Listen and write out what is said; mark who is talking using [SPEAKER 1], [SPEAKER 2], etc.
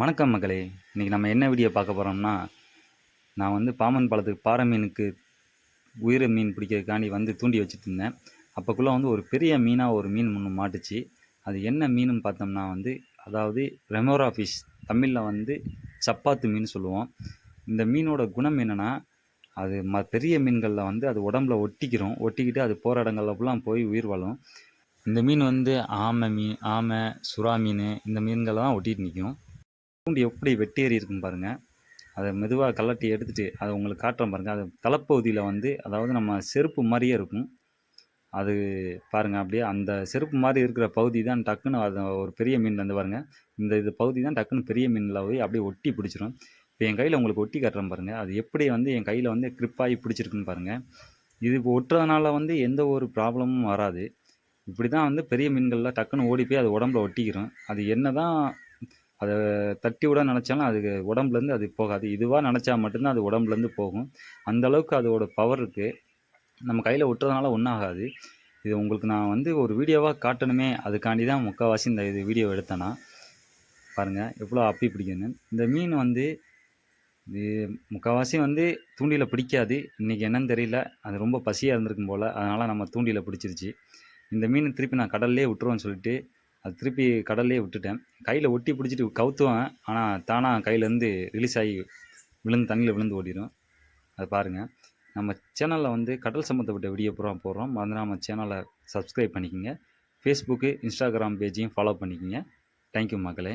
[SPEAKER 1] வணக்கம் மகளே. இன்றைக்கி நம்ம என்ன வீடியோ பார்க்க போகிறோம்னா, நான் வந்து பாம்பன் பாலத்துக்கு பாறை மீனுக்கு உயிரை மீன் பிடிக்கிறதுக்காண்டி வந்து தூண்டி வச்சுட்ருந்தேன். அப்போக்குள்ளே வந்து ஒரு பெரிய மீனாக ஒரு மீன் ஒன்று மாட்டுச்சு. அது என்ன மீனுன்னு பார்த்தோம்னா வந்து, அதாவது ரெமோரா ஃபிஷ், தமிழில் வந்து சப்பாத்து மீன் சொல்லுவோம். இந்த மீனோட குணம் என்னென்னா, அது பெரிய மீன்களில் வந்து அது உடம்புல ஒட்டிக்கிறோம். ஒட்டிக்கிட்டு அது போகிற இடங்கள்ல ஃபுல்லாக போய் உயிர் வாழும். இந்த மீன் வந்து ஆமை, சுறா மீன் இந்த மீன்களை தான் ஒட்டிகிட்டு நிற்கும். தூண்டி எப்படி வெட்டேறி இருக்குன்னு பாருங்கள். அதை மெதுவாக கலட்டி எடுத்துகிட்டு அதை உங்களுக்கு காட்டுறேன் பாருங்கள். அது தலைப்பகுதியில் வந்து அதாவது நம்ம செருப்பு மாதிரியே இருக்கும். அது பாருங்கள், அப்படியே அந்த செருப்பு மாதிரி இருக்கிற பகுதி தான் டக்குன்னு அது ஒரு பெரிய மீன் வந்து பாருங்கள். இது பகுதி தான் டக்குன்னு பெரிய மீனில் போய் அப்படியே ஒட்டி பிடிச்சிரும். இப்போ என் கையில் உங்களுக்கு ஒட்டி காட்டுறேன் பாருங்கள். அது எப்படி வந்து என் கையில் வந்து க்ரிப்பாகி பிடிச்சிருக்குன்னு பாருங்கள். இது இப்போ ஒட்டுறதுனால வந்து எந்த ஒரு ப்ராப்ளமும் வராது. இப்படி தான் வந்து பெரிய மீன்களில் டக்குன்னு ஓடி போய் அது உடம்புல ஒட்டிக்கிறோம். அது என்ன தான் அதை தட்டி விட நினச்சாலும் அது உடம்புலேருந்து அது போகாது. இதுவாக நினச்சா மட்டும்தான் அது உடம்புலேருந்து போகும். அந்தளவுக்கு அதோட பவர் இருக்குது. நம்ம கையில் ஒட்டுறதுனால ஒன்றும் ஆகாது. இது உங்களுக்கு நான் வந்து ஒரு வீடியோவாக காட்டணுமே, அதுக்காண்டி தான் முக்கால்வாசி இந்த வீடியோ எடுத்தேன்னா. பாருங்கள் எவ்வளோ அப்பி பிடிக்குன்னு. இந்த மீன் வந்து இது முக்கால்வாசி வந்து தூண்டியில் பிடிக்காது. இன்றைக்கி என்னன்னு தெரியல, அது ரொம்ப பசியாக இருந்திருக்கும் போல், அதனால் நம்ம தூண்டியில் பிடிச்சிருச்சு. இந்த மீன் திருப்பி நான் கடல்லே விட்டுருவேன்னு சொல்லிட்டு அது திருப்பி கடல்லே விட்டுட்டேன். கையில் ஒட்டி பிடிச்சிட்டு கவுத்துவேன், ஆனால் தானாக கையிலேருந்து ரிலீஸ் ஆகி தண்ணியில் விழுந்து ஓடிடும். அதை பாருங்கள். நம்ம சேனலில் வந்து கடல் சம்மந்தப்பட்ட வீடியோ பூரா போடுறோம். மறந்துடாம நம்ம சேனலை சப்ஸ்கிரைப் பண்ணிக்கோங்க. ஃபேஸ்புக்கு, இன்ஸ்டாகிராம் பேஜையும் ஃபாலோ பண்ணிக்கோங்க. தேங்க்யூ மக்களே.